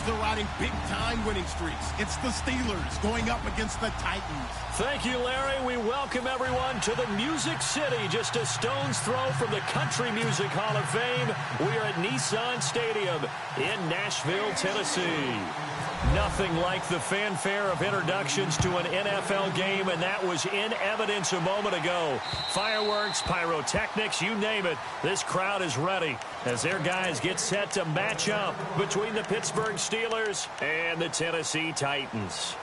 they're riding big-time winning streaks. It's the Steelers going up against the Titans. Thank you, Larry. We welcome everyone to the Music City, just a stone's throw from the Country Music Hall of Fame. We are at Nissan Stadium in Nashville, Tennessee. Nothing like the fanfare of introductions to an NFL game, and that was in evidence a moment ago. Fireworks, pyrotechnics, you name it. This crowd is ready as their guys get set to match up between the Pittsburgh Steelers and the Tennessee Titans.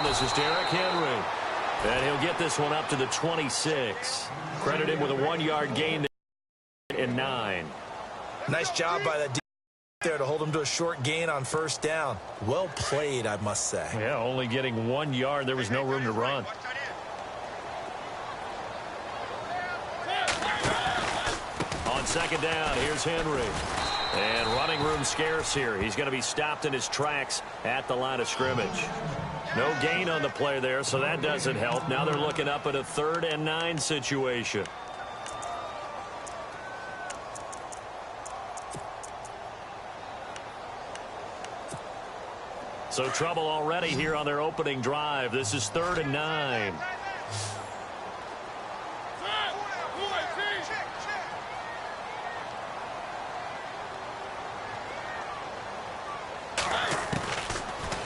This is Derrick Henry, and he'll get this one up to the 26. Credited with a 1-yard gain in 9. Nice job by that there to hold him to a short gain on first down. Well played, I must say. Yeah, only getting 1 yard. There was no room to run. On second down, here's Henry. And running room scarce here. He's going to be stopped in his tracks at the line of scrimmage. No gain on the play there, so that doesn't help. Now they're looking up at a 3rd and 9 situation. So trouble already here on their opening drive. This is 3rd and 9.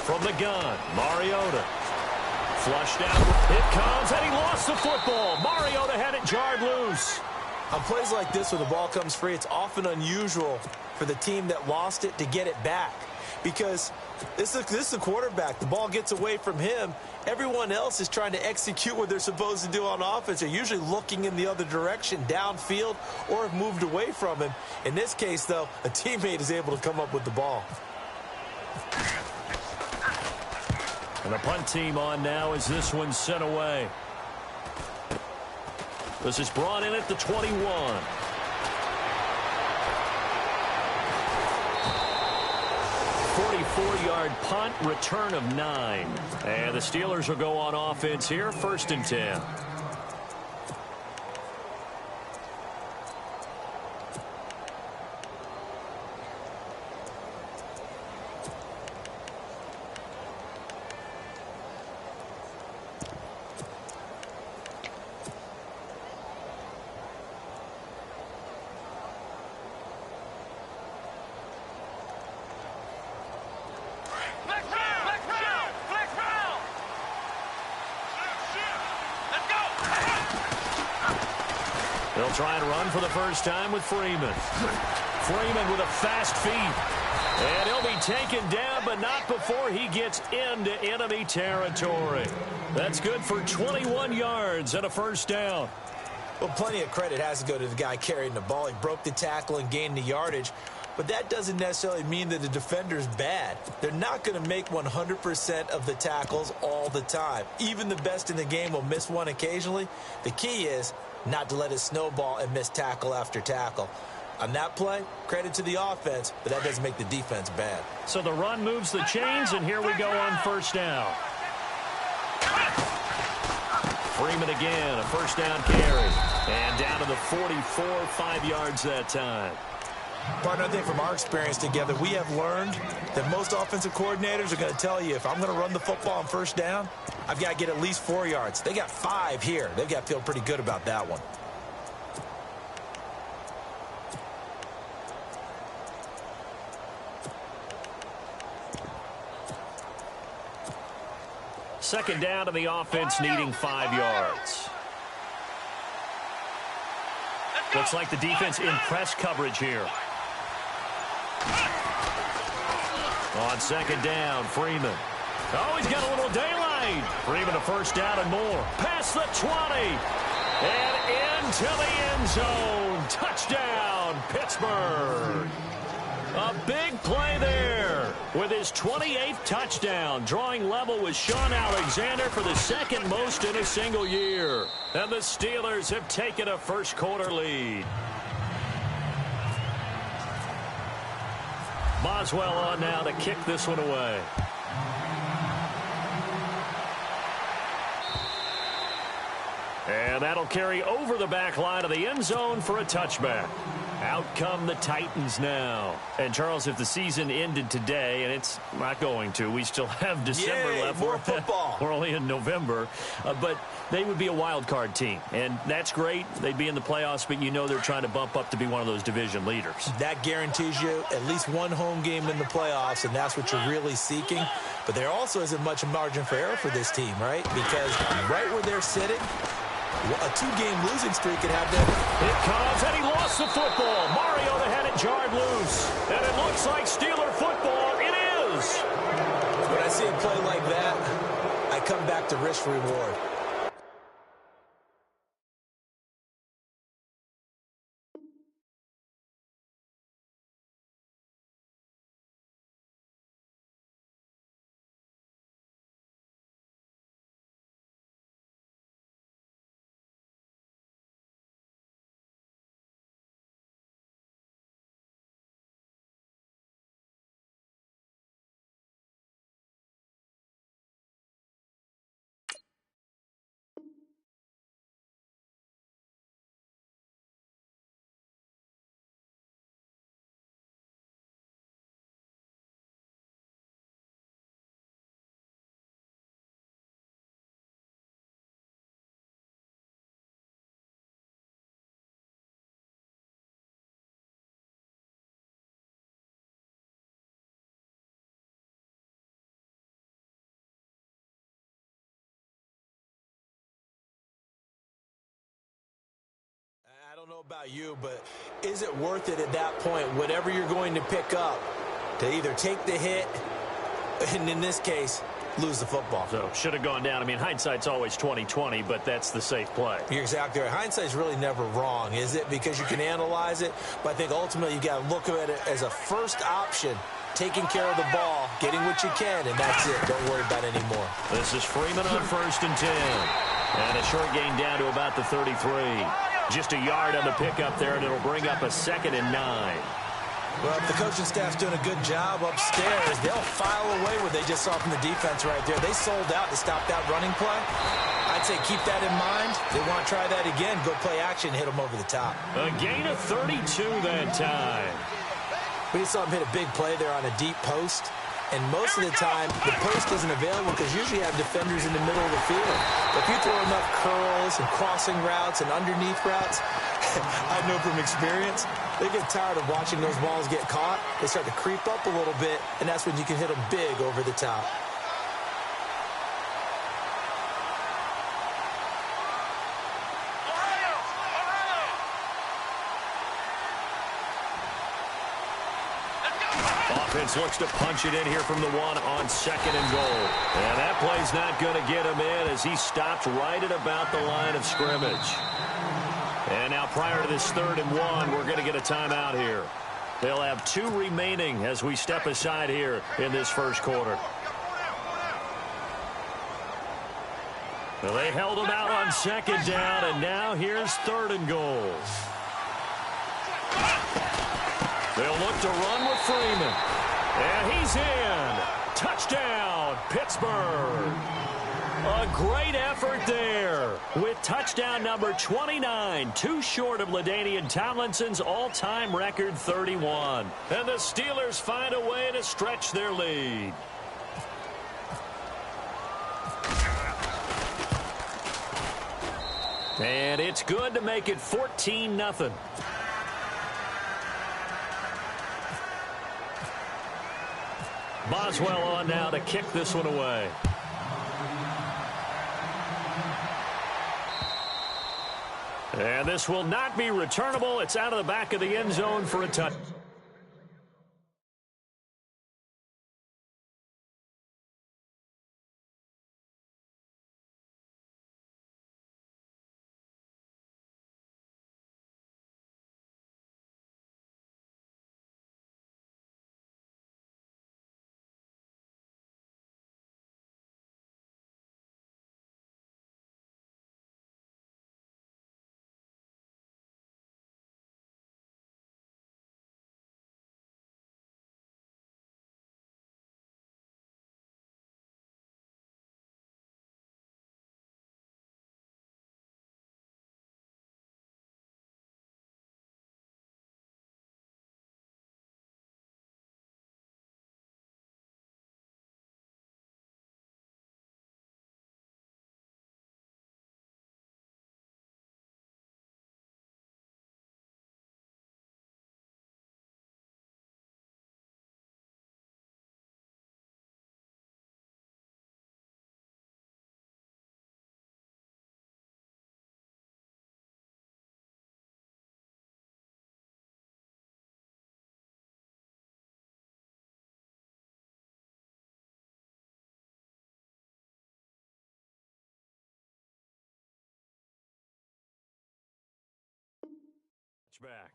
From the gun, Mariota. Flushed out. It comes, and he lost the football. Mariota had it jarred loose. On plays like this where the ball comes free, it's often unusual for the team that lost it to get it back. Because this is the quarterback. The ball gets away from him. Everyone else is trying to execute what they're supposed to do on offense. They're usually looking in the other direction, downfield, or have moved away from him. In this case, though, a teammate is able to come up with the ball. And the punt team on now as this one's sent away. This is brought in at the 21. 44-yard punt, return of 9. And the Steelers will go on offense here, 1st and 10. They'll try and run for the first time with Freeman. Freeman with a fast feet. And he'll be taken down, but not before he gets into enemy territory. That's good for 21 yards and a first down. Well, plenty of credit has to go to the guy carrying the ball. He broke the tackle and gained the yardage. But that doesn't necessarily mean that the defender's bad. They're not going to make 100% of the tackles all the time. Even the best in the game will miss one occasionally. The key is not to let it snowball and miss tackle after tackle. On that play, credit to the offense, but that doesn't make the defense bad. So the run moves the chains, and here we go on first down. Freeman again, a first down carry. And down to the 44, 5 yards that time. Partner, I think from our experience together, we have learned that most offensive coordinators are going to tell you, if I'm going to run the football on first down, I've got to get at least 4 yards. They got 5 here. They've got to feel pretty good about that one. Second down to the offense, needing 5 yards. Looks like the defense in press coverage here. On second down, Freeman. Oh, he's got a little daylight. Freeman a first down and more. Past the 20. And into the end zone. Touchdown, Pittsburgh. A big play there with his 28th touchdown, drawing level with Sean Alexander for the second most in a single year. And the Steelers have taken a first quarter lead. Boswell on now to kick this one away. And that'll carry over the back line of the end zone for a touchback. Out come the Titans now. And, Charles, if the season ended today, and it's not going to, we still have December left. More football. We're only in November. But they would be a wild card team. And that's great. They'd be in the playoffs, but you know they're trying to bump up to be one of those division leaders. That guarantees you at least one home game in the playoffs, and that's what you're really seeking. But there also isn't much margin for error for this team, right? Because right where they're sitting, a two-game losing streak could have them. It comes, and he lost the football. Mariota had it jarred loose. And it looks like Steeler football. It is. When I see a play like that, I come back to risk-reward. I don't know about you, but is it worth it at that point, whatever you're going to pick up, to either take the hit, and in this case, lose the football? So, should have gone down. I mean, hindsight's always 20/20, but that's the safe play. You're exactly right. Hindsight's really never wrong, is it? Because you can analyze it, but I think ultimately you got to look at it as a first option, taking care of the ball, getting what you can, and that's it. Don't worry about it anymore. This is Freeman on 1st and 10. And a short gain down to about the 33. Just a yard on the pickup there, and it'll bring up a 2nd and 9. Well, if the coaching staff's doing a good job upstairs, they'll file away what they just saw from the defense right there. They sold out to stop that running play. I'd say keep that in mind. They want to try that again. Go play action, hit them over the top. A gain of 32 that time. We saw him hit a big play there on a deep post. And most of the time, the post isn't available because usually you have defenders in the middle of the field. But if you throw enough curls and crossing routes and underneath routes, I know from experience, they get tired of watching those balls get caught. They start to creep up a little bit, and that's when you can hit them big over the top. Offense looks to punch it in here from the 1 on 2nd and goal. And that play's not going to get him in as he stopped right at about the line of scrimmage. And now prior to this 3rd and 1, we're going to get a timeout here. They'll have 2 remaining as we step aside here in this first quarter. Well, they held him out on 2nd down, and now here's 3rd and goal. They'll look to run with Freeman. And he's in. Touchdown, Pittsburgh. A great effort there with touchdown number 29, too short of LaDainian Tomlinson's all-time record 31. And the Steelers find a way to stretch their lead. And it's good to make it 14-0. Boswell on now to kick this one away. And this will not be returnable. It's out of the back of the end zone for a touchdown. touchback.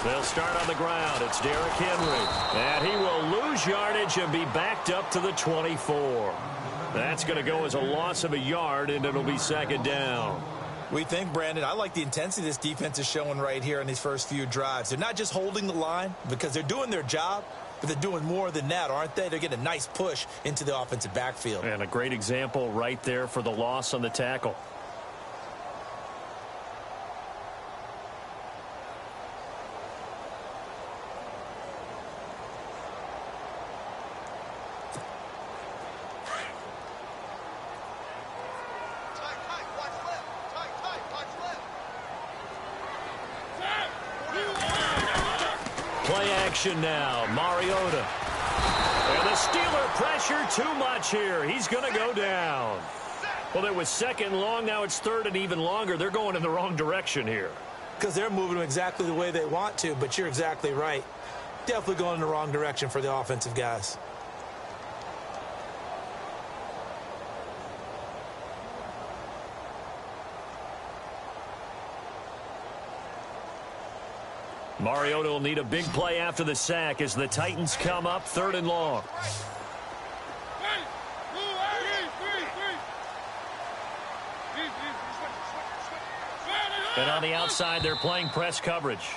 They'll start on the ground. It's Derrick Henry. And he will lose yardage and be backed up to the 24. That's going to go as a loss of a yard, and it'll be second down. We think, Brandon, I like the intensity this defense is showing right here in these first few drives. They're not just holding the line because they're doing their job, but they're doing more than that, aren't they? They're getting a nice push into the offensive backfield. And a great example right there for the loss on the tackle. Play action now, Mariota. And the Steeler pressure too much here. He's going to go down. Well, it was second and long. Now it's third and even longer. They're going in the wrong direction here. Because they're moving them exactly the way they want to, but you're exactly right. Definitely going in the wrong direction for the offensive guys. Mariota will need a big play after the sack as the Titans come up third and long. And on the outside, they're playing press coverage.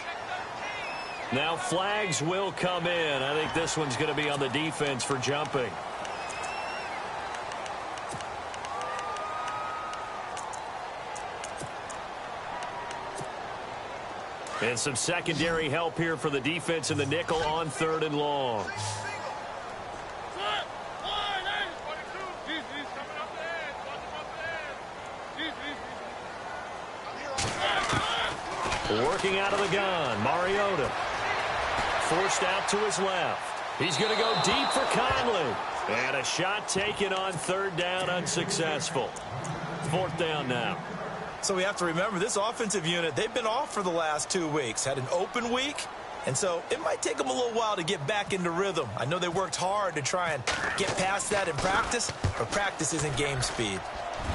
Now flags will come in. I think this one's going to be on the defense for jumping. And some secondary help here for the defense in the nickel on third and long. Working out of the gun, Mariota. Forced out to his left. He's going to go deep for Conley. And a shot taken on third down, unsuccessful. Fourth down now. So we have to remember this offensive unit, they've been off for the last 2 weeks. Had an open week, and so it might take them a little while to get back into rhythm. I know they worked hard to try and get past that in practice, but practice isn't game speed.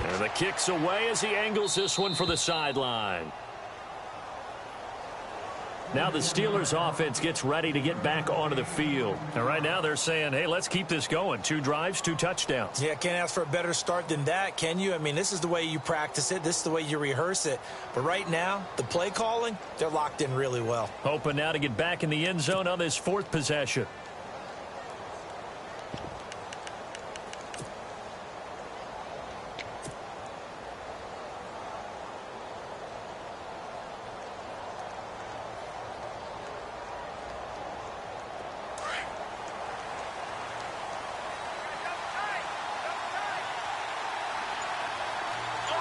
And the kick's away as he angles this one for the sideline. Now the Steelers offense gets ready to get back onto the field. And right now they're saying, hey, let's keep this going. 2 drives, 2 touchdowns. Yeah, can't ask for a better start than that, can you? I mean, this is the way you practice it. This is the way you rehearse it. But right now, the play calling, they're locked in really well. Hoping now to get back in the end zone on this 4th possession.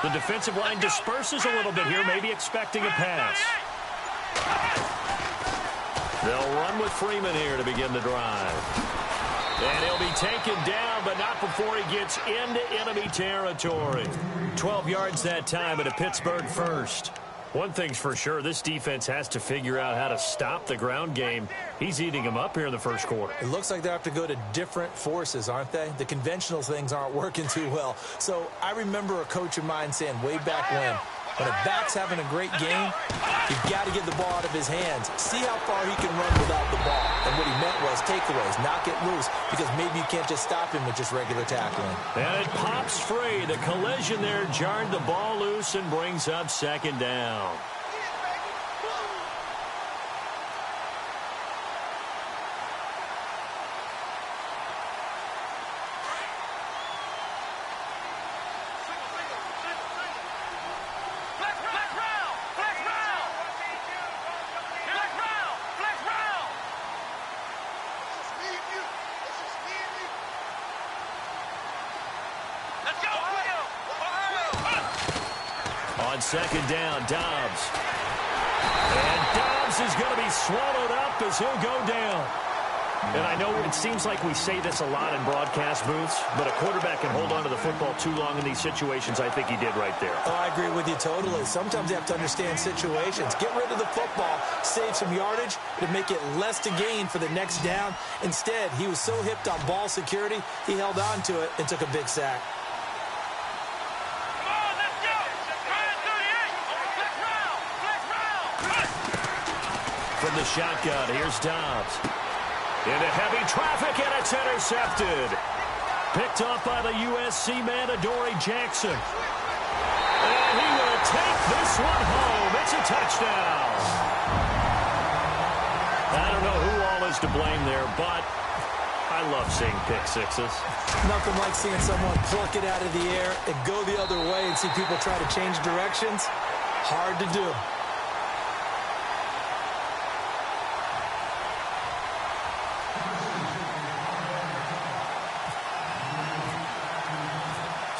The defensive line disperses a little bit here, maybe expecting a pass. They'll run with Freeman here to begin the drive. And he'll be taken down, but not before he gets into enemy territory. 12 yards that time at a Pittsburgh first. One thing's for sure, this defense has to figure out how to stop the ground game. He's eating them up here in the first quarter. It looks like they have to go to different forces, aren't they? The conventional things aren't working too well. So I remember a coach of mine saying way back when a back's having a great game, you've got to get the ball out of his hands. See how far he can run without the ball. And what he meant was takeaways, not get loose, because maybe you can't just stop him with just regular tackling. And it pops free. The collision there jarred the ball loose and brings up second down. On second down, Dobbs. And Dobbs is going to be swallowed up as he'll go down. And I know it seems like we say this a lot in broadcast booths, but a quarterback can hold on to the football too long in these situations. I think he did right there. Oh, I agree with you totally. Sometimes you have to understand situations. Get rid of the football, save some yardage to make it less to gain for the next down. Instead, he was so hipped on ball security, he held on to it and took a big sack. From the shotgun, here's Dobbs. Into heavy traffic, and it's intercepted. Picked off by the USC man, Adoree Jackson. And he will take this one home. It's a touchdown. I don't know who all is to blame there, but I love seeing pick sixes. Nothing like seeing someone pluck it out of the air and go the other way and see people try to change directions. Hard to do.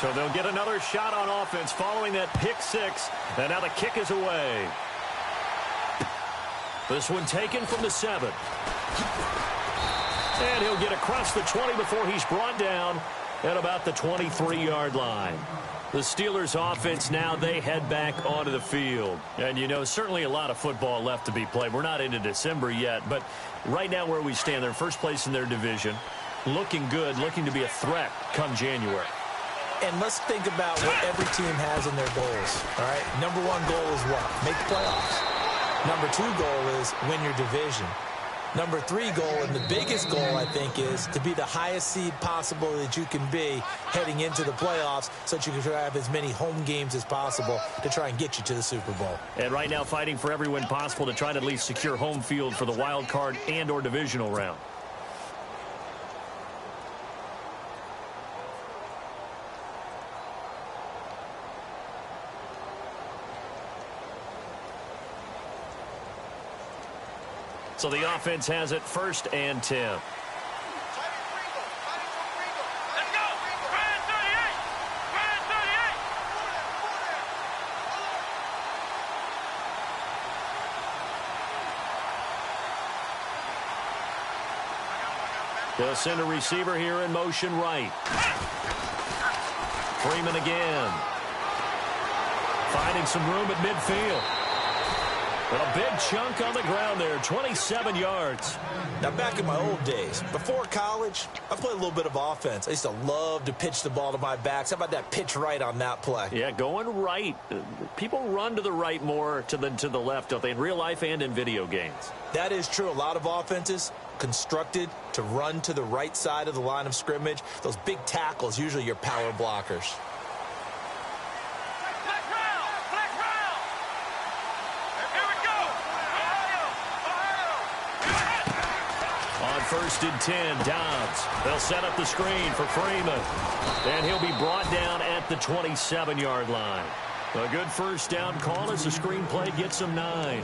So they'll get another shot on offense following that pick six. And now the kick is away. This one taken from the 7. And he'll get across the 20 before he's brought down at about the 23-yard line. The Steelers offense now, they head back onto the field. And, you know, certainly a lot of football left to be played. We're not into December yet, but right now where we stand, they're first place in their division. Looking good, looking to be a threat come January. And let's think about what every team has in their goals, all right? Number 1 goal is what? Make the playoffs. Number 2 goal is win your division. Number 3 goal, and the biggest goal, I think, is to be the highest seed possible that you can be heading into the playoffs so that you can try to have as many home games as possible to try and get you to the Super Bowl. And right now fighting for every win possible to try to at least secure home field for the wild card and or divisional round. So the offense has it 1st and 10. Let's go! Brand 38! Brand 38! They'll send a receiver here in motion right. Freeman again. Finding some room at midfield. But a big chunk on the ground there, 27 yards. Now, back in my old days, before college, I played a little bit of offense. I used to love to pitch the ball to my backs. How about that pitch right on that play? Yeah, going right. People run to the right more than to the left, don't they, in real life and in video games? That is true. A lot of offenses constructed to run to the right side of the line of scrimmage. Those big tackles, usually your power blockers. First and 10, Dobbs. They'll set up the screen for Freeman. And he'll be brought down at the 27-yard line. A good first down call as the screen play gets him 9.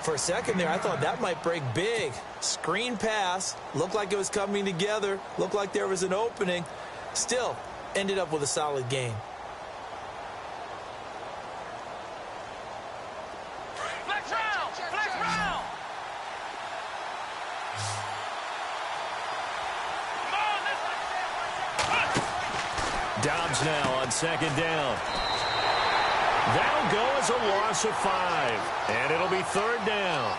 For a second there, I thought that might break big. Screen pass. Looked like it was coming together. Looked like there was an opening. Still, ended up with a solid gain. Dobbs now on second down. That'll go as a loss of 5. And it'll be 3rd down.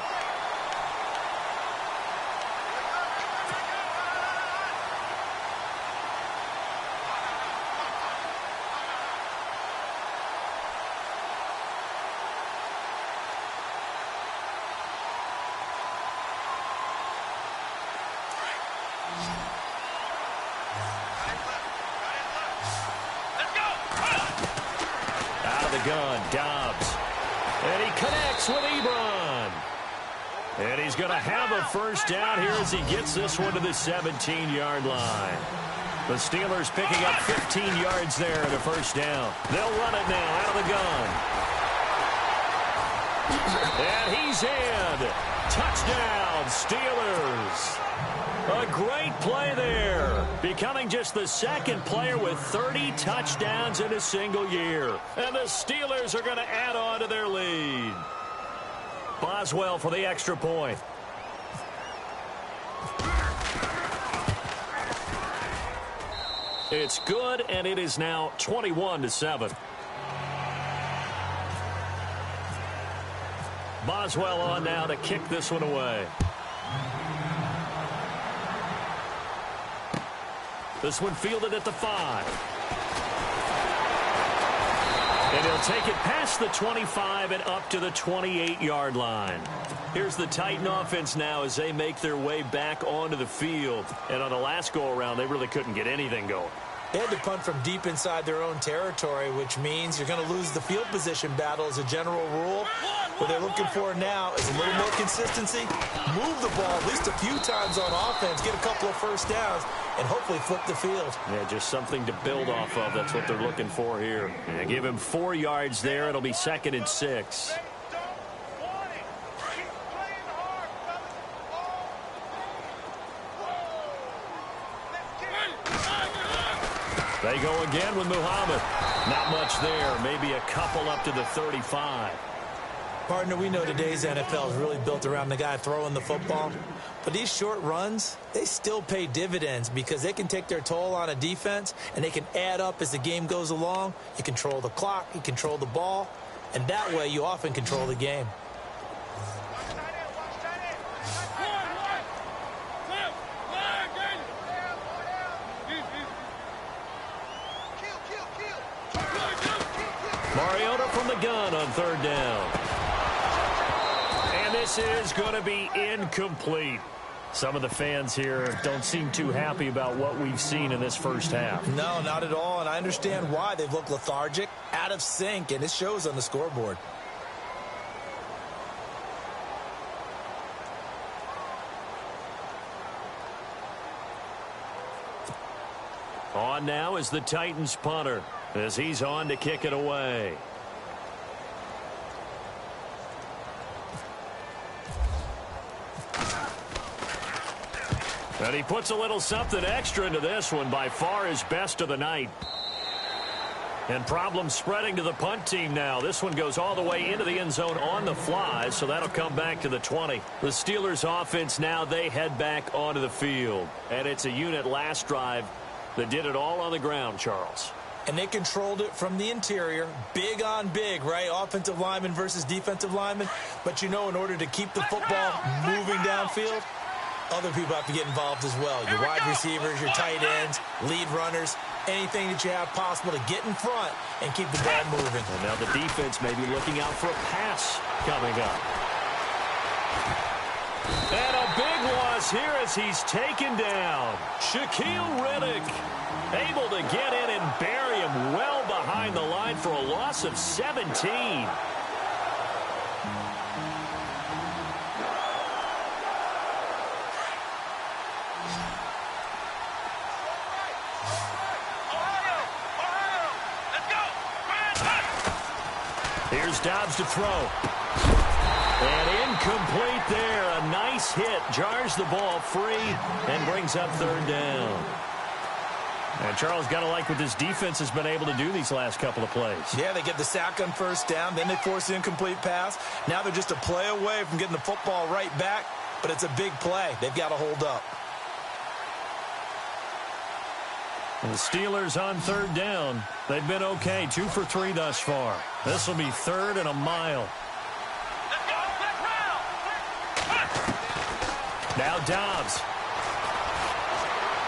Gun, Dobbs. And he connects with Ebron. And he's going to have a first down here as he gets this one to the 17-yard line. The Steelers picking up 15 yards there at a first down. They'll run it now out of the gun. And he's in. Touchdown, Steelers. A great play there, becoming just the second player with 30 touchdowns in a single year. And the Steelers are going to add on to their lead. Boswell for the extra point. It's good, and it is now 21-7. Boswell on now to kick this one away. This one fielded at the 5. And he'll take it past the 25 and up to the 28-yard line. Here's the Titan offense now as they make their way back onto the field. And on the last go-around, they really couldn't get anything going. They had to punt from deep inside their own territory, which means you're going to lose the field position battle as a general rule. What they're looking for now is a little more consistency, move the ball at least a few times on offense, get a couple of first downs, and hopefully flip the field. Yeah, just something to build off of. That's what they're looking for here. And give him 4 yards there. It'll be 2nd and 6. They go again with Muhammad. Not much there. Maybe a couple up to the 35. Partner, we know today's NFL is really built around the guy throwing the football. But these short runs, they still pay dividends because they can take their toll on a defense, and they can add up as the game goes along. You control the clock, you control the ball, and that way you often control the game. Mariota from the gun on 3rd down. And this is going to be incomplete. Some of the fans here don't seem too happy about what we've seen in this first half. No, not at all, and I understand why. They've looked lethargic, out of sync, and it shows on the scoreboard. On now is the Titans punter as he's on to kick it away. And he puts a little something extra into this one, by far his best of the night. And problems spreading to the punt team now. This one goes all the way into the end zone on the fly, so that'll come back to the 20. The Steelers offense now, they head back onto the field. And it's a unit last drive that did it all on the ground, Charles. And they controlled it from the interior, big on big, right? Offensive lineman versus defensive lineman. But you know, in order to keep the football moving downfield, other people have to get involved as well. Your wide receivers, your tight ends, lead runners, anything that you have possible to get in front and keep the ball moving. And now the defense may be looking out for a pass coming up. And a big loss here as he's taken down. Shaquille Riddick able to get in and bury him well behind the line for a loss of 17. Here's Dobbs to throw. And incomplete there. A nice hit. Jars the ball free and brings up 3rd down. And Charles, got to like what this defense has been able to do these last couple of plays. Yeah, they get the sack on 1st down. Then they force the incomplete pass. Now they're just a play away from getting the football right back. But it's a big play. They've got to hold up. And the Steelers on 3rd down. They've been okay. 2 for 3 thus far. This will be 3rd and a mile. Now Dobbs.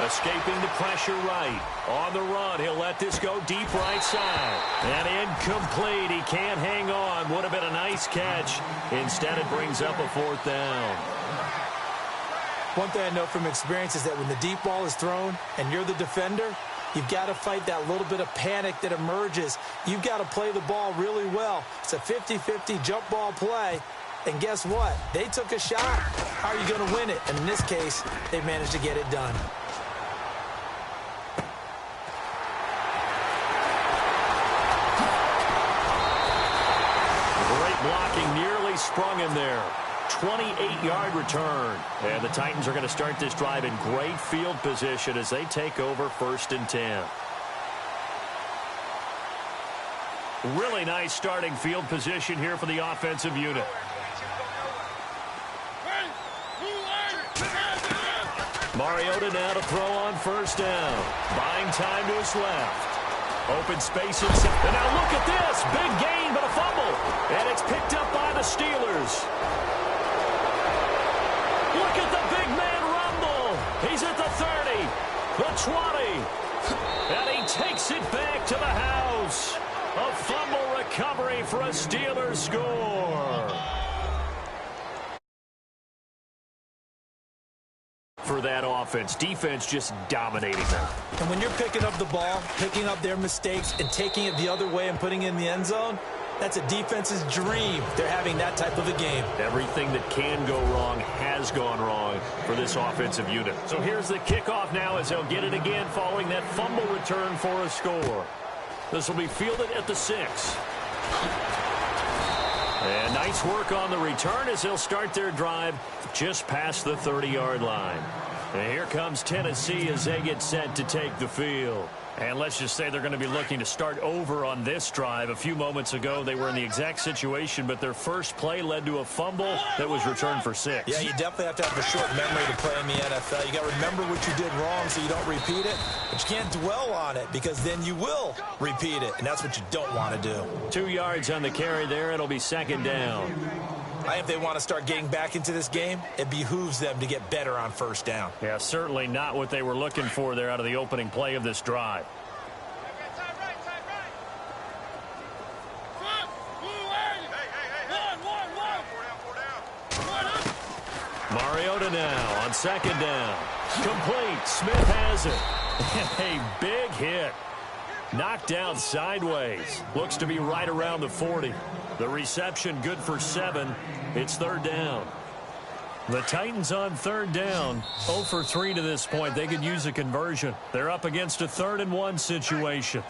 Escaping the pressure right. On the run, he'll let this go deep right side. And incomplete. He can't hang on. Would have been a nice catch. Instead, it brings up a 4th down. One thing I know from experience is that when the deep ball is thrown and you're the defender, you've got to fight that little bit of panic that emerges. You've got to play the ball really well. It's a 50-50 jump ball play. And guess what? They took a shot. How are you going to win it? And in this case, they managed to get it done. Great blocking, nearly sprung him there. 28-yard return. And the Titans are going to start this drive in great field position as they take over 1st and 10. Really nice starting field position here for the offensive unit. Mariota now to throw on 1st down. Buying time to his left. Open space inside. And now look at this. Big gain, but a fumble. And it's picked up by the Steelers. Look at the big man rumble. He's at the 30, the 20. And he takes it back to the house. A fumble recovery for a Steelers score. For that offense. Defense just dominating them. And when you're picking up the ball, picking up their mistakes, and taking it the other way and putting it in the end zone, that's a defense's dream. They're having that type of a game. Everything that can go wrong has gone wrong for this offensive unit. So here's the kickoff now as they'll get it again following that fumble return for a score. This will be fielded at the 6. And nice work on the return as they'll start their drive just past the 30-yard line. And here comes Tennessee as they get set to take the field. And let's just say they're going to be looking to start over on this drive. A few moments ago, they were in the exact situation, but their first play led to a fumble that was returned for 6. Yeah, you definitely have to have a short memory to play in the NFL. You got to remember what you did wrong so you don't repeat it, but you can't dwell on it because then you will repeat it, and that's what you don't want to do. 2 yards on the carry there. It'll be 2nd down. If they want to start getting back into this game, it behooves them to get better on 1st down. Yeah, certainly not what they were looking for there out of the opening play of this drive. Mariota now on 2nd down. Complete. Smith has it. A big hit. Knocked down sideways. Looks to be right around the 40. The reception good for 7. It's 3rd down. The Titans on 3rd down. 0 for 3 to this point. They could use a conversion. They're up against a 3rd and 1 situation.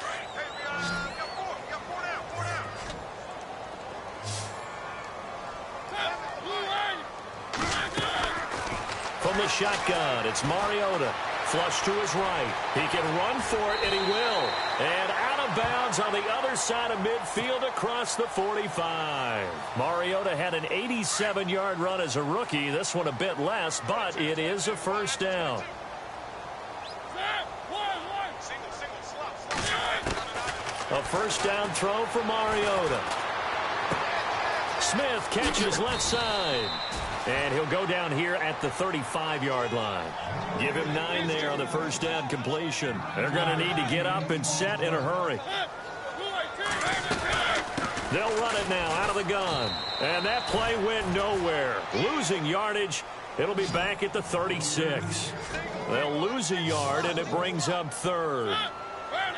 From the shotgun, it's Mariota. Flush to his right. He can run for it, and he will. And out of bounds on the other side of midfield across the 45. Mariota had an 87-yard run as a rookie. This one a bit less, but it is a 1st down. A 1st down throw for Mariota. Smith catches left side. And he'll go down here at the 35-yard line. Give him 9 there on the 1st down completion. They're going to need to get up and set in a hurry. They'll run it now out of the gun. And that play went nowhere. Losing yardage. It'll be back at the 36. They'll lose a yard, and it brings up 3rd.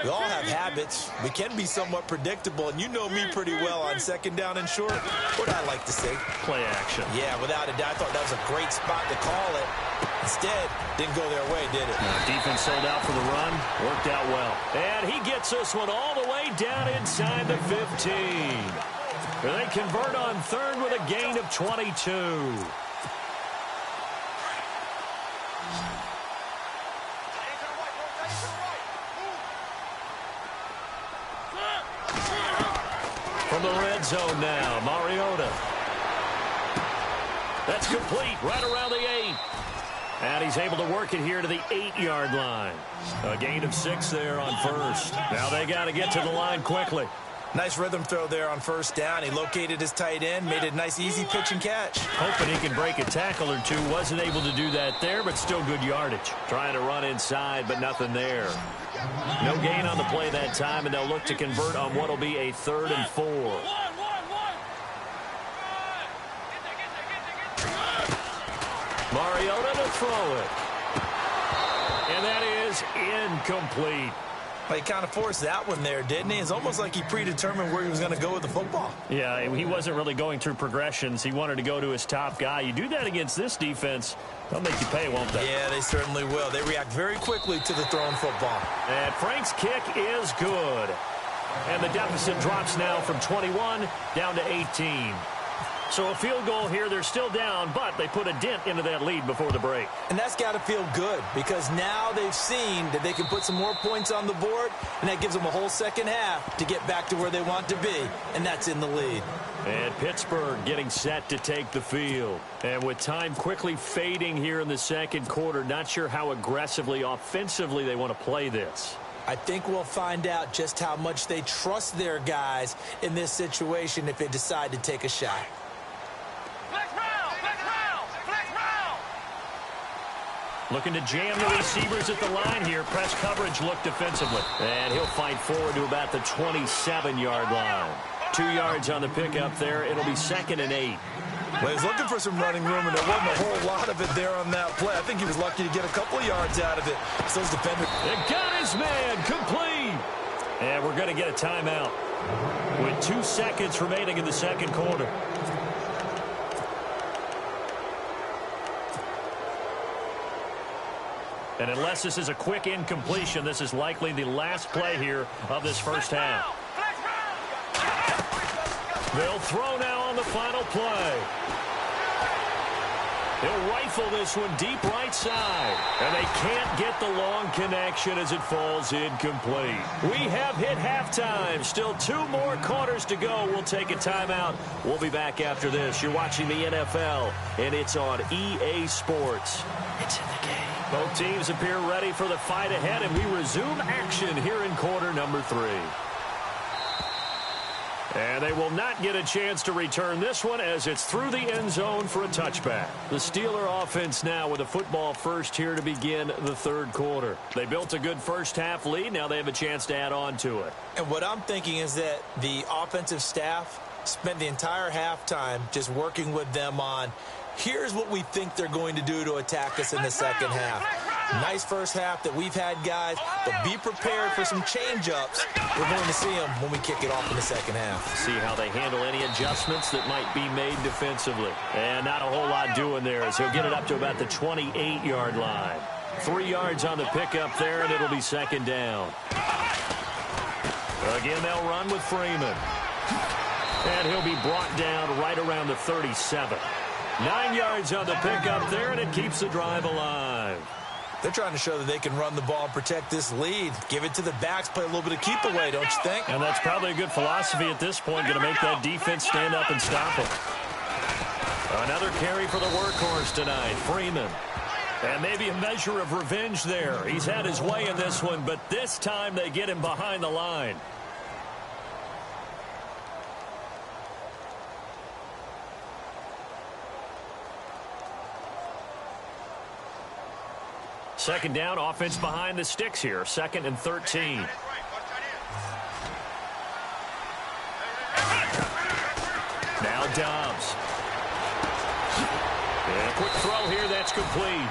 We all have habits. We can be somewhat predictable, and you know me pretty well on 2nd down and short. What do I like to say? Play action. Yeah, without a doubt. I thought that was a great spot to call it. Instead, didn't go their way, did it? Defense sold out for the run. Worked out well. And he gets this one all the way down inside the 15. They convert on 3rd with a gain of 22. From the red zone now, Mariota. That's complete right around the 8. And he's able to work it here to the 8-yard line. A gain of 6 there on 1st. Now they got to get to the line quickly. Nice rhythm throw there on 1st down. He located his tight end, made it a nice, easy pitch and catch. Hoping he can break a tackle or two. Wasn't able to do that there, but still good yardage. Trying to run inside, but nothing there. No gain on the play that time, and they'll look to convert on what will be a 3rd and 4. Mariota to throw it. And that is incomplete. Well, he kind of forced that one there, didn't he? It's almost like he predetermined where he was going to go with the football. Yeah, he wasn't really going through progressions. He wanted to go to his top guy. You do that against this defense, they'll make you pay, won't they? Yeah, they certainly will. They react very quickly to the thrown football. And Frank's kick is good. And the deficit drops now from 21 down to 18. So a field goal here, they're still down, but they put a dent into that lead before the break. And that's got to feel good because now they've seen that they can put some more points on the board, and that gives them a whole second half to get back to where they want to be, and that's in the lead. And Pittsburgh getting set to take the field. And with time quickly fading here in the second quarter, not sure how aggressively, offensively they want to play this. I think we'll find out just how much they trust their guys in this situation if they decide to take a shot. Looking to jam the receivers at the line here. Press coverage look defensively. And he'll fight forward to about the 27-yard line. 2 yards on the pickup there. It'll be 2nd and 8. Well, he's looking for some running room, and there wasn't a whole lot of it there on that play. I think he was lucky to get a couple of yards out of it. So those defenders... It got his man complete. And we're going to get a timeout with 2 seconds remaining in the second quarter. And unless this is a quick incompletion, this is likely the last play here of this first half. They'll throw now on the final play. He'll rifle this one deep right side. And they can't get the long connection as it falls incomplete. We have hit halftime. Still 2 more quarters to go. We'll take a timeout. We'll be back after this. You're watching the NFL, and it's on EA Sports. It's in the game. Both teams appear ready for the fight ahead, and we resume action here in quarter number 3. And they will not get a chance to return this one as it's through the end zone for a touchback. The Steeler offense now with a football first here to begin the third quarter. They built a good first half lead. Now they have a chance to add on to it. And what I'm thinking is that the offensive staff spent the entire halftime just working with them on, here's what we think they're going to do to attack us in the second half. Nice first half that we've had, guys, but be prepared for some change-ups. We're going to see them when we kick it off in the second half. See how they handle any adjustments that might be made defensively. And not a whole lot doing there as he'll get it up to about the 28-yard line. 3 yards on the pickup there, and it'll be 2nd down. Again, they'll run with Freeman. And he'll be brought down right around the 37. 9 yards on the pickup there, and it keeps the drive alive. They're trying to show that they can run the ball and protect this lead. Give it to the backs, play a little bit of keep away, don't you think? And that's probably a good philosophy at this point, going to make that defense stand up and stop it. Another carry for the workhorse tonight, Freeman. And maybe a measure of revenge there. He's had his way in this one, but this time they get him behind the line. Second down, offense behind the sticks here. 2nd and 13. Now Dobbs. And a quick throw here, that's complete.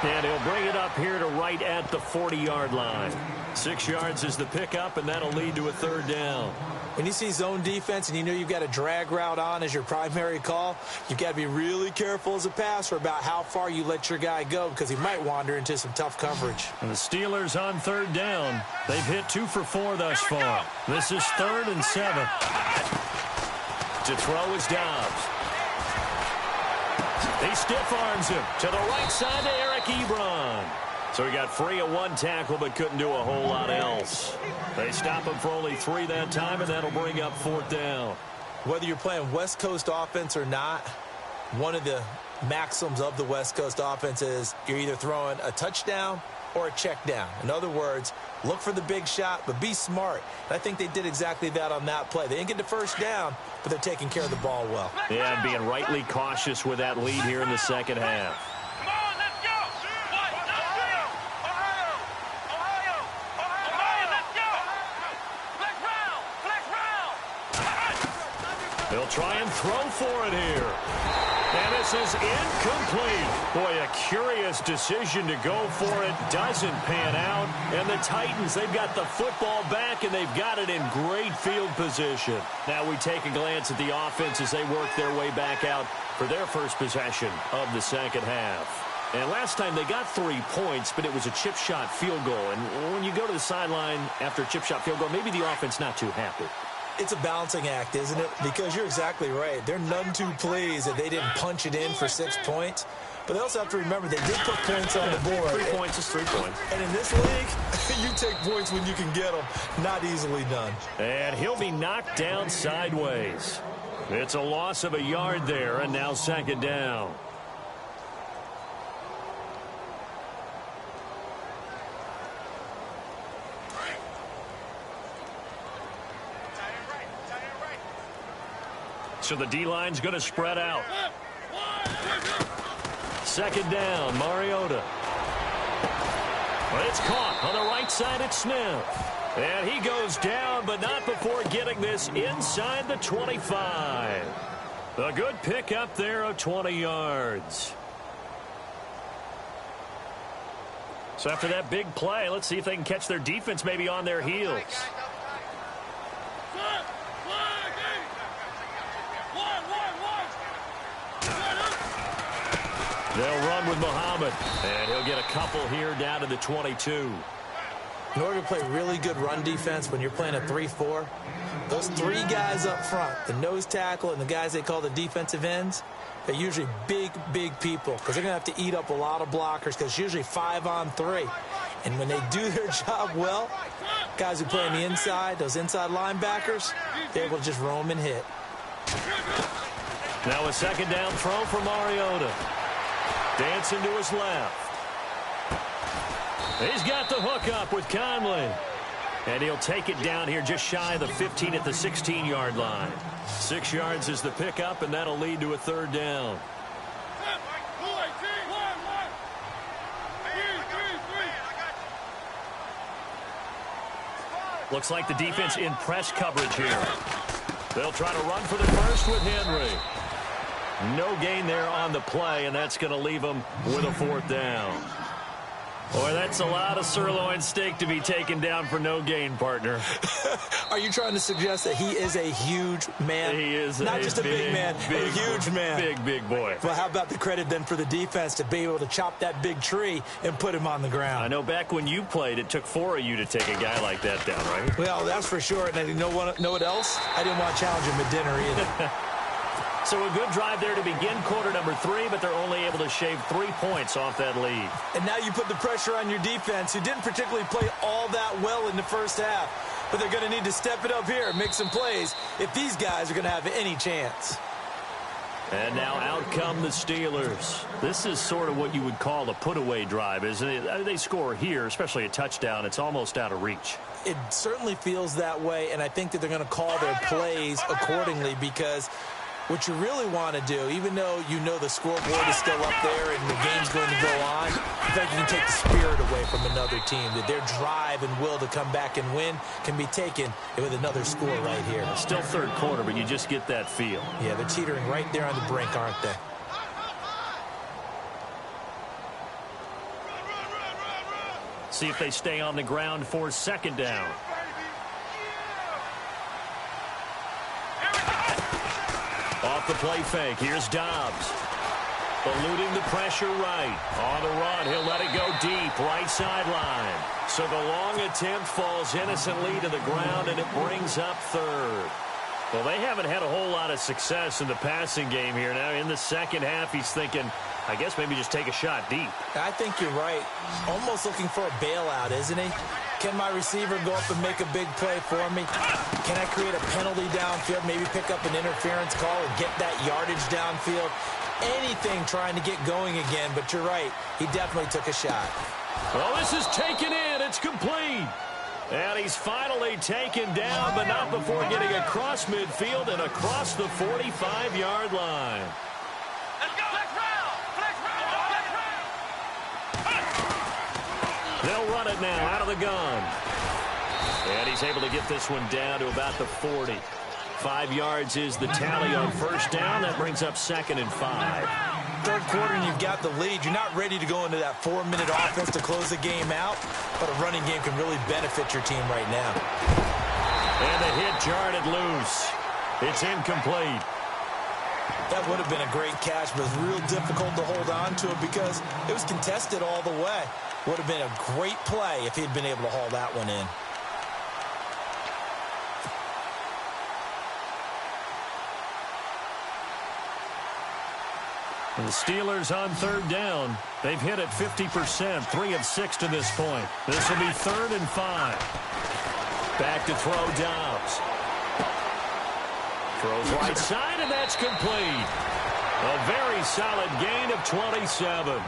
And he'll bring it up here to right at the 40-yard line. 6 yards is the pickup, and that'll lead to a 3rd down. When you see zone defense and you know you've got a drag route on as your primary call, you've got to be really careful as a passer about how far you let your guy go because he might wander into some tough coverage. And the Steelers on 3rd down. They've hit 2 for 4 thus far. This is 3rd and 7. To throw is Dobbs. He stiff arms him to the right side to Eric Ebron. So he got free of 1 tackle but couldn't do a whole lot else. They stop him for only 3 that time, and that'll bring up 4th down. Whether you're playing West Coast offense or not, one of the maxims of the West Coast offense is you're either throwing a touchdown or a check down. In other words, look for the big shot, but be smart. And I think they did exactly that on that play. They didn't get the first down, but they're taking care of the ball well. Yeah, and being rightly cautious with that lead here in the second half. They'll try and throw for it here. And this is incomplete. Boy, a curious decision to go for it. Doesn't pan out. And the Titans, they've got the football back, and they've got it in great field position. Now we take a glance at the offense as they work their way back out for their first possession of the second half. And last time they got 3 points, but it was a chip shot field goal. And when you go to the sideline after a chip shot field goal, maybe the offense not too happy. It's a balancing act, isn't it? Because you're exactly right. They're none too pleased that they didn't punch it in for 6 points. But they also have to remember they did put points on the board. 3 points is 3 points. And in this league, you take points when you can get them. Not easily done. And he'll be knocked down sideways. It's a loss of a yard there, and now second down. So the D-line's going to spread out. Second down, Mariota. Well, it's caught on the right side at Smith. And he goes down, but not before getting this inside the 25. A good pickup there of 20 yards. So after that big play, let's see if they can catch their defense maybe on their heels. They'll run with Muhammad, and he'll get a couple here down to the 22. In order to play really good run defense when you're playing a 3-4, those 3 guys up front, the nose tackle and the guys they call the defensive ends, they're usually big, big people because they're going to have to eat up a lot of blockers because it's usually 5 on 3. And when they do their job well, guys who play on the inside, those inside linebackers, they're able to just roam and hit. Now a second down throw for Mariota. Dancing to his left. He's got the hook up with Conley. And he'll take it down here just shy of the 15 at the 16-yard line. 6 yards is the pickup, and that'll lead to a third down. Looks like the defense in press coverage here. They'll try to run for the first with Henry. No gain there on the play, and that's going to leave them with a fourth down. Boy, that's a lot of sirloin steak to be taken down for no gain, partner. Are you trying to suggest that he is a huge man? He is not just a big man, a huge man. Big boy. Well, how about the credit then for the defense to be able to chop that big tree and put him on the ground? I know back when you played, it took 4 of you to take a guy like that down, right? Well, that's for sure. And you know what else? I didn't want to challenge him at dinner either. So a good drive there to begin quarter number 3, but they're only able to shave 3 points off that lead. And now you put the pressure on your defense, who didn't particularly play all that well in the first half. But they're going to need to step it up here and make some plays if these guys are going to have any chance. And now out come the Steelers. This is sort of what you would call a put-away drive, isn't it? They score here, especially a touchdown. It's almost out of reach. It certainly feels that way, and I think that they're going to call their plays accordingly because what you really want to do, even though you know the scoreboard is still up there and the game's going to go on, in fact, you can take the spirit away from another team, that their drive and will to come back and win can be taken with another score right here. Still third quarter, but you just get that feel. Yeah, they're teetering right there on the brink, aren't they? See if they stay on the ground for second down. Off the play fake, here's Dobbs. Eluding the pressure right. On the run, he'll let it go deep, right sideline. So the long attempt falls innocently to the ground, and it brings up third. Well, they haven't had a whole lot of success in the passing game here. Now, in the second half, he's thinking, I guess maybe just take a shot deep. I think you're right. Almost looking for a bailout, isn't he? Can my receiver go up and make a big play for me? Can I create a penalty downfield, maybe pick up an interference call or get that yardage downfield? Anything trying to get going again, but you're right. He definitely took a shot. Well, this is taken in. It's complete. And he's finally taken down, but not before getting across midfield and across the 45-yard line. Let's go. Flex round. Flex round. They'll run it now out of the gun. And he's able to get this one down to about the 40. 5 yards is the tally on first down. That brings up 2nd and 5. Third quarter and you've got the lead. You're not ready to go into that 4-minute offense to close the game out, but a running game can really benefit your team right now. And the hit jarred it loose. It's incomplete. That would have been a great catch, but it was real difficult to hold on to it because it was contested all the way. Would have been a great play if he'd been able to haul that one in. The Steelers on third down. They've hit it 50%, 3 of 6 to this point. This will be 3rd and 5. Back to throw Dobbs. Throws right side, and that's complete. A very solid gain of 27.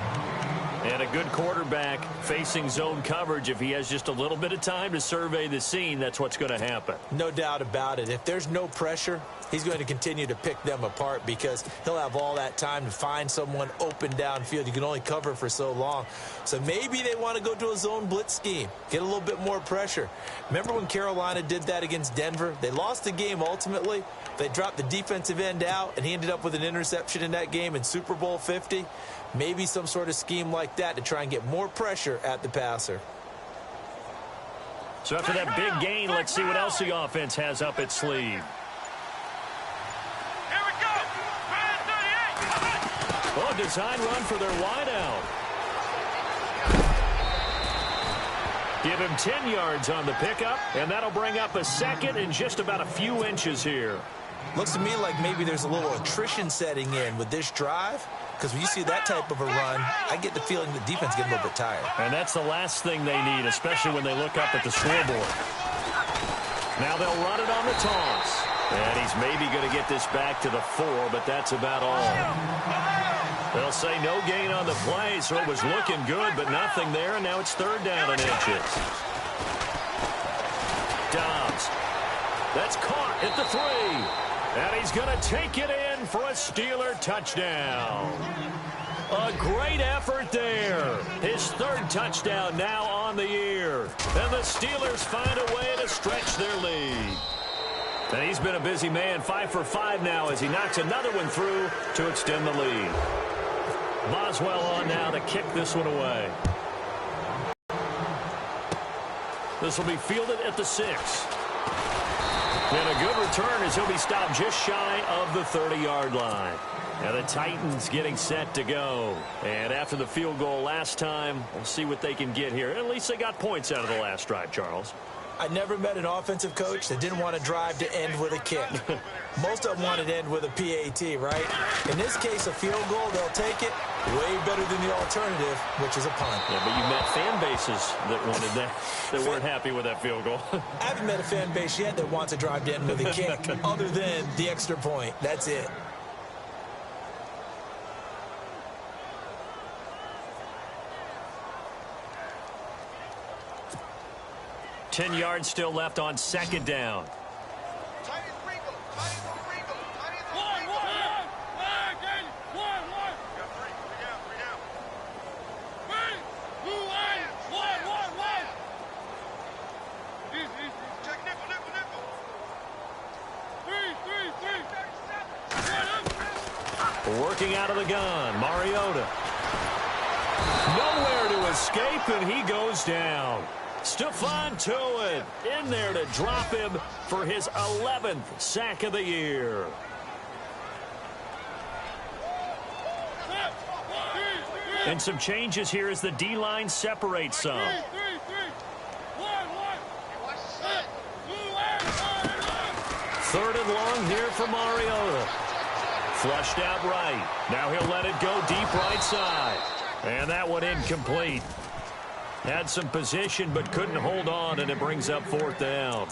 And a good quarterback facing zone coverage. If he has just a little bit of time to survey the scene, that's what's going to happen. No doubt about it. If there's no pressure, he's going to continue to pick them apart because he'll have all that time to find someone open downfield. You can only cover for so long. So maybe they want to go to a zone blitz scheme, get a little bit more pressure. Remember when Carolina did that against Denver? They lost the game ultimately. They dropped the defensive end out, and he ended up with an interception in that game in Super Bowl 50. Maybe some sort of scheme like that to try and get more pressure at the passer. So after that big gain, let's see what else the offense has up its sleeve. Here we go. Man 38. Oh, design run for their wideout. Give him 10 yards on the pickup, and that'll bring up a second in just about a few inches here. Looks to me like maybe there's a little attrition setting in with this drive. Because when you see that type of a run, I get the feeling the defense getting a little bit tired. And that's the last thing they need, especially when they look up at the scoreboard. Now they'll run it on the toss. And he's maybe going to get this back to the 4, but that's about all. They'll say no gain on the play, so it was looking good, but nothing there, and now it's 3rd down and inches. Dobbs. That's caught at the 3. And he's going to take it in for a Steeler touchdown. A great effort there. His 3rd touchdown now on the year. And the Steelers find a way to stretch their lead. And he's been a busy man, 5 for 5 now as he knocks another one through to extend the lead. Boswell on now to kick this one away. This will be fielded at the 6. And a good return as he'll be stopped just shy of the 30-yard line. Now the Titans getting set to go. And after the field goal last time, we'll see what they can get here. At least they got points out of the last drive, Charles. I never met an offensive coach that didn't want to drive to end with a kick. Most of them wanted to end with a PAT, right? In this case, a field goal, they'll take it way better than the alternative, which is a punt. Yeah, but you met fan bases that wanted that, that weren't happy with that field goal. I haven't met a fan base yet that wants to drive to end with a kick other than the extra point. That's it. Ten yards still left on 2nd down. Working out of the gun, Mariota. Nowhere to escape, and he goes down. Stephon Tuitt in there to drop him for his 11th sack of the year. And some changes here as the D-line separates some. 3rd and long here for Mariota. Flushed out right. Now he'll let it go deep right side. And that one incomplete. Had some position but couldn't hold on, and it brings up 4th down.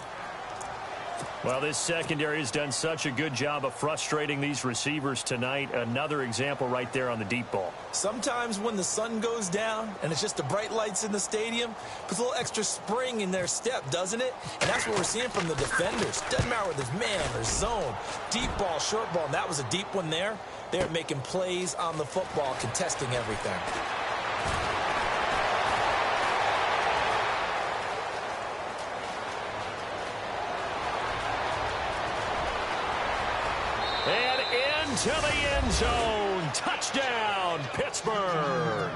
Well, this secondary has done such a good job of frustrating these receivers tonight. Another example right there on the deep ball. Sometimes when the sun goes down and it's just the bright lights in the stadium, puts a little extra spring in their step, doesn't it? And that's what we're seeing from the defenders. Doesn't matter whether it's man or zone, deep ball, short ball, and that was a deep one there. They're making plays on the football, contesting everything. To the end zone. Touchdown, Pittsburgh.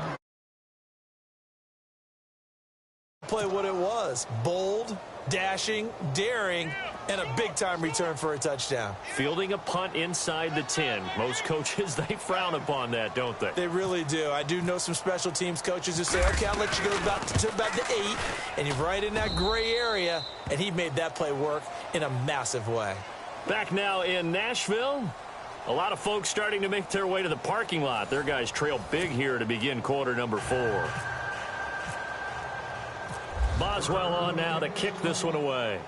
Play what it was. Bold, dashing, daring, and a big-time return for a touchdown. Fielding a punt inside the 10. Most coaches, they frown upon that, don't they? They really do. I do know some special teams coaches who say, okay, I'll let you go back to 8, and you're right in that gray area, and he made that play work in a massive way. Back now in Nashville. A lot of folks starting to make their way to the parking lot. Their guys trail big here to begin quarter number 4. Boswell on now to kick this one away.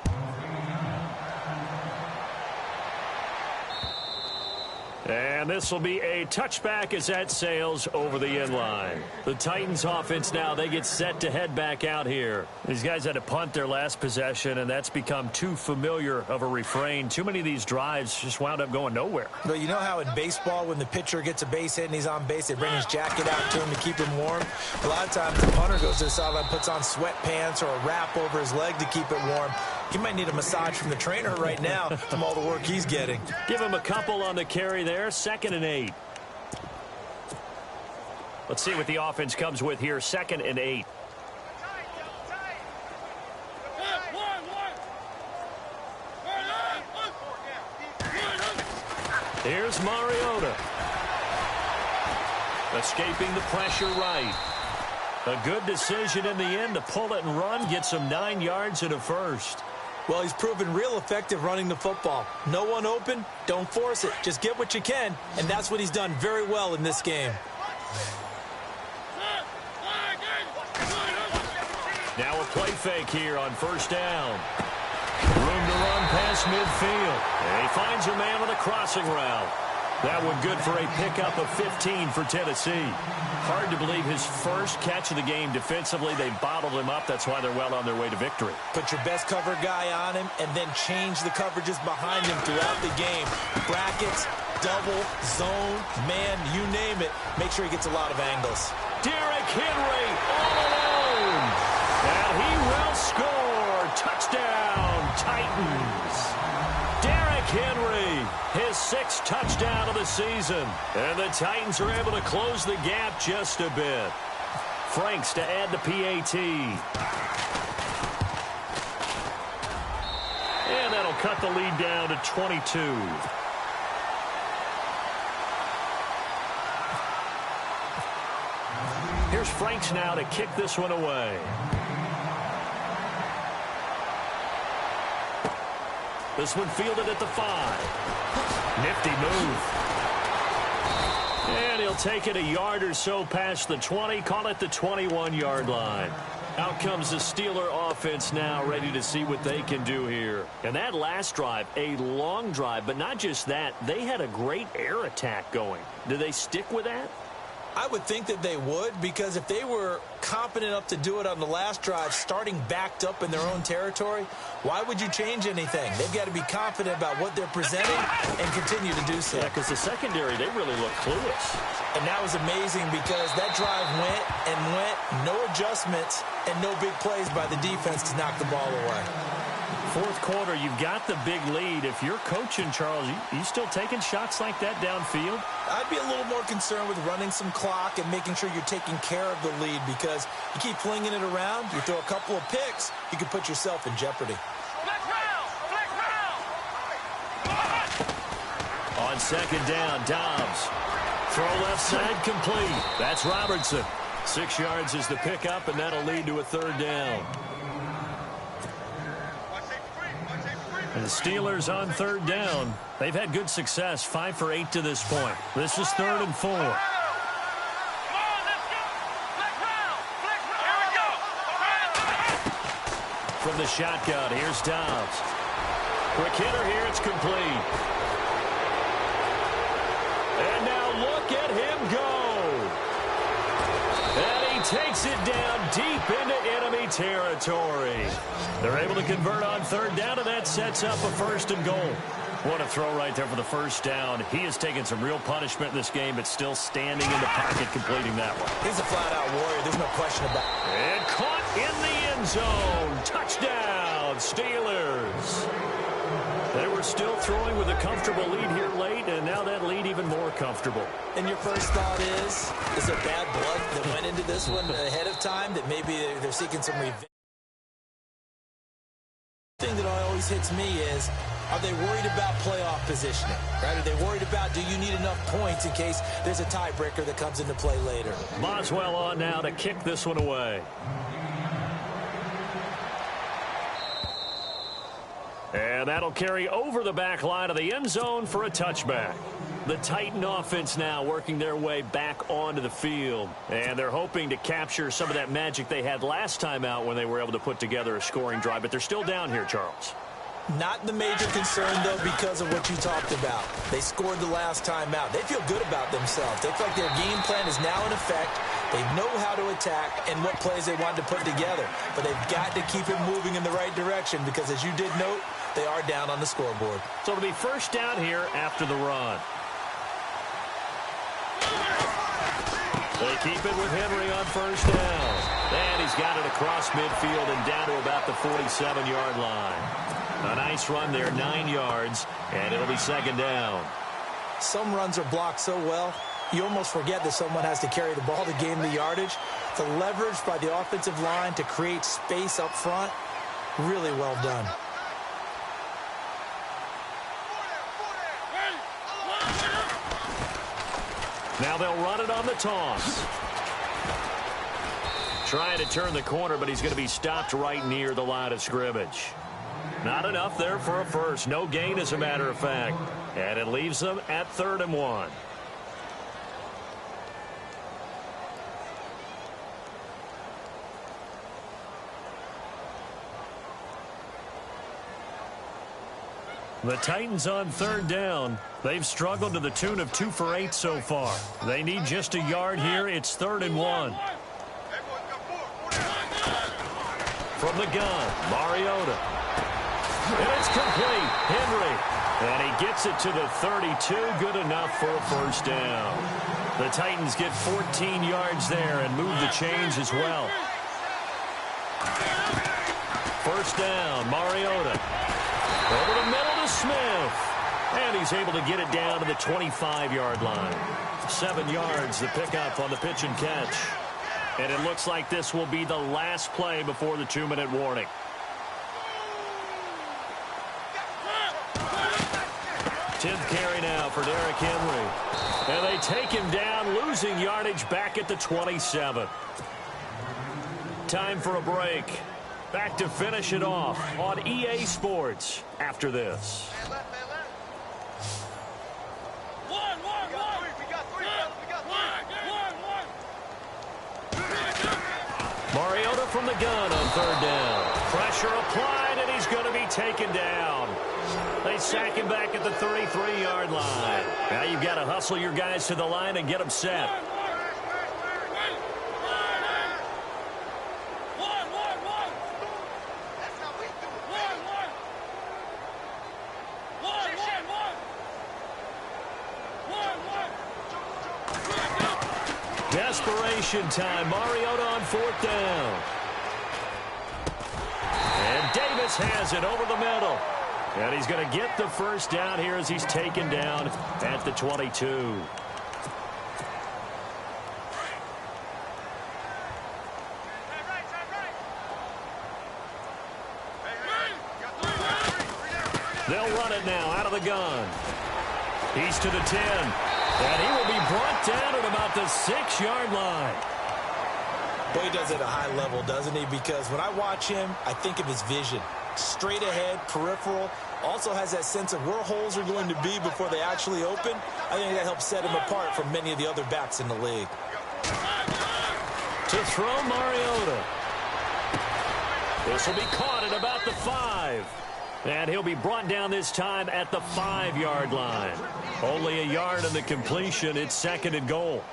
And this will be a touchback as that sails over the end line. The Titans offense now, they get set to head back out here. These guys had to punt their last possession, and that's become too familiar of a refrain. Too many of these drives just wound up going nowhere. But you know how in baseball, when the pitcher gets a base hit and he's on base, they bring his jacket out to him to keep him warm? A lot of times the punter goes to the sideline, puts on sweatpants or a wrap over his leg to keep it warm. He might need a massage from the trainer right now from all the work he's getting. Give him a couple on the carry there. 2nd and 8. Let's see what the offense comes with here. 2nd and 8. Here's Mariota. Escaping the pressure right. A good decision in the end to pull it and run. Gets him 9 yards and a first. Well, he's proven real effective running the football. No one open, don't force it. Just get what you can, and that's what he's done very well in this game. Now a play fake here on 1st down. Room to run past midfield. And he finds a man on a crossing route. That one good for a pickup of 15 for Tennessee. Hard to believe his first catch of the game defensively. They bottled him up. That's why they're well on their way to victory. Put your best cover guy on him and then change the coverages behind him throughout the game. Brackets, double, zone, man, you name it. Make sure he gets a lot of angles. Derrick Henry all alone. And he will score. Touchdown, Titans. Derrick Henry, his 6th touchdown of the season. And the Titans are able to close the gap just a bit. Franks to add the PAT. And that'll cut the lead down to 22. Here's Franks now to kick this one away. This one fielded at the 5. Nifty move. And he'll take it a yard or so past the 20. Call it the 21-yard line. Out comes the Steeler offense now, ready to see what they can do here. And that last drive, a long drive, but not just that. They had a great air attack going. Do they stick with that? I would think that they would, because if they were competent enough to do it on the last drive, starting backed up in their own territory, why would you change anything? They've got to be confident about what they're presenting and continue to do so. Yeah, because the secondary, they really look clueless. And that was amazing because that drive went and went, no adjustments, and no big plays by the defense to knock the ball away. 4th quarter, you've got the big lead. If you're coaching, Charles, you still taking shots like that downfield? I'd be a little more concerned with running some clock and making sure you're taking care of the lead, because you keep flinging it around, you throw a couple of picks, you can put yourself in jeopardy. On 2nd down, Dobbs. Throw left side complete. That's Robertson. 6 yards is the pickup, and that'll lead to a 3rd down. And the Steelers on 3rd down. They've had good success, 5 for 8 to this point. This is 3rd and 4. From the shotgun, here's Dobbs. Quick hitter here, it's complete. And now look at him go. And he takes it down deep into enemy territory. They're able to convert on 3rd down, and that sets up a 1st and goal. What a throw right there for the 1st down. He has taken some real punishment in this game, but still standing in the pocket, completing that one. He's a flat-out warrior. There's no question about it. And caught in the end zone. Touchdown, Steelers. They were still throwing with a comfortable lead here late, and now that lead even more comfortable. And your first thought is there bad blood that went into this one ahead of time, that maybe they're seeking some revenge? The thing that always hits me is, are they worried about playoff positioning? Right? Are they worried about, do you need enough points in case there's a tiebreaker that comes into play later? Boswell on now to kick this one away. And that'll carry over the back line of the end zone for a touchback. The Titan offense now working their way back onto the field. And they're hoping to capture some of that magic they had last time out when they were able to put together a scoring drive. But they're still down here, Charles. Not the major concern, though, because of what you talked about. They scored the last time out. They feel good about themselves. They feel like their game plan is now in effect. They know how to attack and what plays they want to put together. But they've got to keep it moving in the right direction because, as you did note, they are down on the scoreboard. So it'll be first down here after the run. They keep it with Henry on first down. And he's got it across midfield and down to about the 47-yard line. A nice run there, 9 yards, and it'll be second down. Some runs are blocked so well, you almost forget that someone has to carry the ball to gain the yardage. The leverage by the offensive line to create space up front, really well done. Now they'll run it on the toss. Trying to turn the corner, but he's going to be stopped right near the line of scrimmage. Not enough there for a first. No gain, as a matter of fact. And it leaves them at 3rd and 1. The Titans on 3rd down. They've struggled to the tune of 2 for 8 so far. They need just a yard here. It's 3rd and 1. From the gun, Mariota. And it's complete. Henry. And he gets it to the 32. Good enough for a first down. The Titans get 14 yards there and move the chains as well. First down, Mariota. Over the middle to Smith. And he's able to get it down to the 25-yard line. 7 yards, the pickup on the pitch and catch. And it looks like this will be the last play before the 2-minute warning. Tenth carry now for Derrick Henry. And they take him down, losing yardage back at the 27. Time for a break. Back to finish it off on EA Sports after this. Mariota from the gun on 3rd down. Pressure applied, and he's going to be taken down. They sack him back at the 33-yard line. Now you've got to hustle your guys to the line and get them set. Desperation time. Mariota on 4th down. And Davis has it over the middle. And he's going to get the first down here as he's taken down at the 22. They'll run it now out of the gun. He's to the 10. And he will be brought down at about the 6-yard line. Boy, he does it at a high level, doesn't he? Because when I watch him, I think of his vision. Straight ahead, peripheral. Also has that sense of where holes are going to be before they actually open. I think that helps set him apart from many of the other backs in the league. To throw Mariota. This will be caught at about the 5. And he'll be brought down this time at the 5-yard line. Only a yard on the completion. It's 2nd and goal.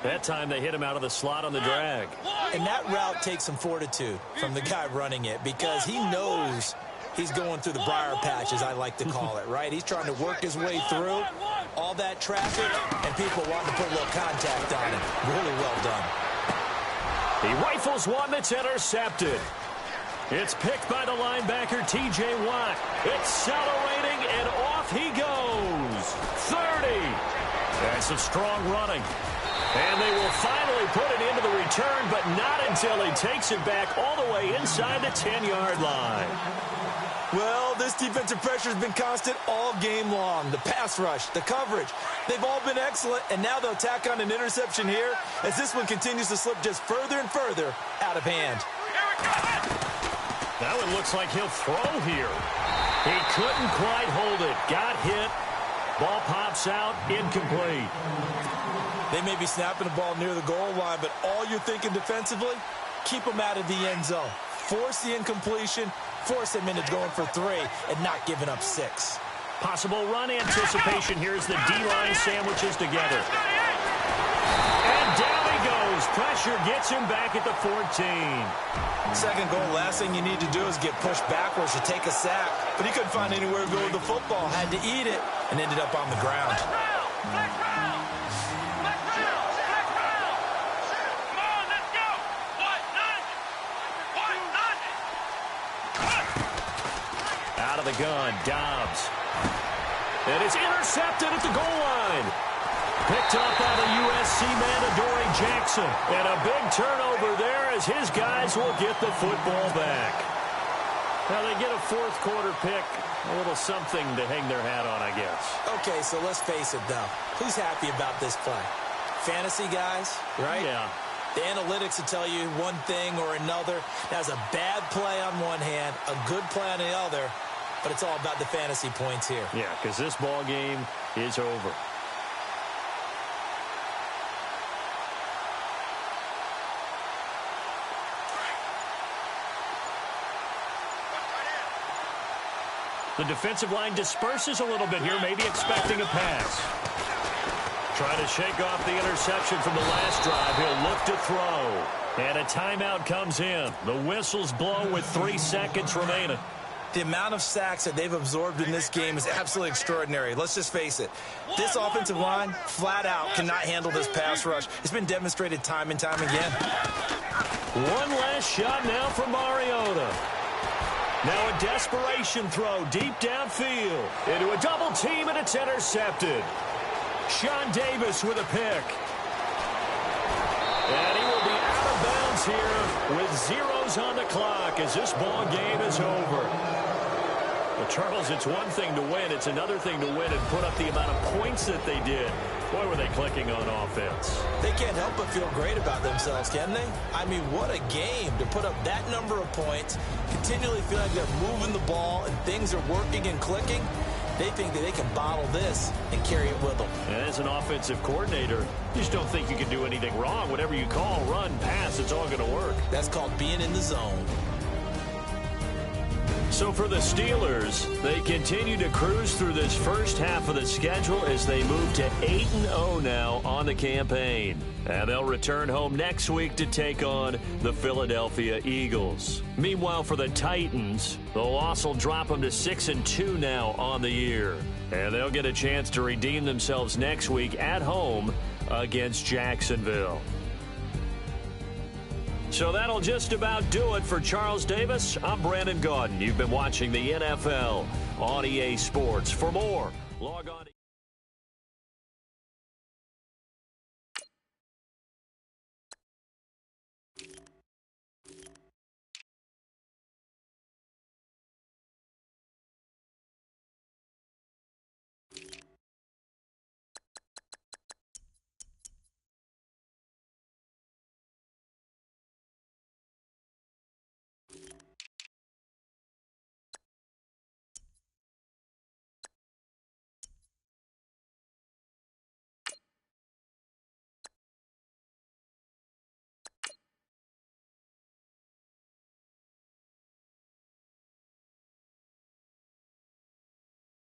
That time they hit him out of the slot on the drag. And that route takes some fortitude from the guy running it because he knows he's going through the briar patch, as I like to call it, right? He's trying to work his way through all that traffic and people wanting to put a little contact on him. Really well done. He rifles one that's intercepted. It's picked by the linebacker, T.J. Watt. Accelerating, and off he goes. 30. That's a strong running. And they will finally put it into the return, but not until he takes it back all the way inside the 10-yard line. Well, this defensive pressure has been constant all game long. The pass rush, the coverage, they've all been excellent, and now they'll tack on an interception here as this one continues to slip just further and further out of hand. Now it looks like he'll throw here. He couldn't quite hold it. Got hit. Ball pops out, incomplete. They may be snapping the ball near the goal line, but all you're thinking defensively, keep them out of the end zone. Force the incompletion, force them into going for 3, and not giving up 6. Possible run anticipation here as the D-line sandwiches together. And down he goes. Pressure gets him back at the 14. Second goal, last thing you need to do is get pushed backwards to take a sack. But he couldn't find anywhere to go with the football. Had to eat it and ended up on the ground. Out of the gun, Dobbs. And it's intercepted at the goal line. Picked up by the USC man, Adoree Jackson. And a big turnover there as his guys will get the football back. Now they get a fourth quarter pick. A little something to hang their hat on, I guess. Okay, so let's face it, though. Who's happy about this play? Fantasy guys, right? Yeah. The analytics will tell you one thing or another. That's a bad play on one hand, a good play on the other. But it's all about the fantasy points here. Yeah, because this ball game is over. The defensive line disperses a little bit here, maybe expecting a pass. Trying to shake off the interception from the last drive. He'll look to throw. And a timeout comes in. The whistles blow with 3 seconds remaining. The amount of sacks that they've absorbed in this game is absolutely extraordinary. Let's just face it. This offensive line, flat out, cannot handle this pass rush. It's been demonstrated time and time again. One last shot now from Mariota. Now a desperation throw deep downfield. Into a double team, and it's intercepted. Sean Davis with a pick. And he will be out of bounds here with zeros on the clock as this ball game is over. Well, Charles, it's one thing to win. It's another thing to win and put up the amount of points that they did. Boy, were they clicking on offense. They can't help but feel great about themselves, can they? I mean, what a game to put up that number of points, continually feel like they're moving the ball and things are working and clicking. They think that they can bottle this and carry it with them. And as an offensive coordinator, you just don't think you can do anything wrong. Whatever you call, run, pass, it's all going to work. That's called being in the zone. So for the Steelers, they continue to cruise through this first half of the schedule as they move to 8-0 now on the campaign. And they'll return home next week to take on the Philadelphia Eagles. Meanwhile, for the Titans, the loss will drop them to 6-2 now on the year. And they'll get a chance to redeem themselves next week at home against Jacksonville. So that'll just about do it for Charles Davis. I'm Brandon Gaudin. You've been watching the NFL on EA Sports. For more, log on to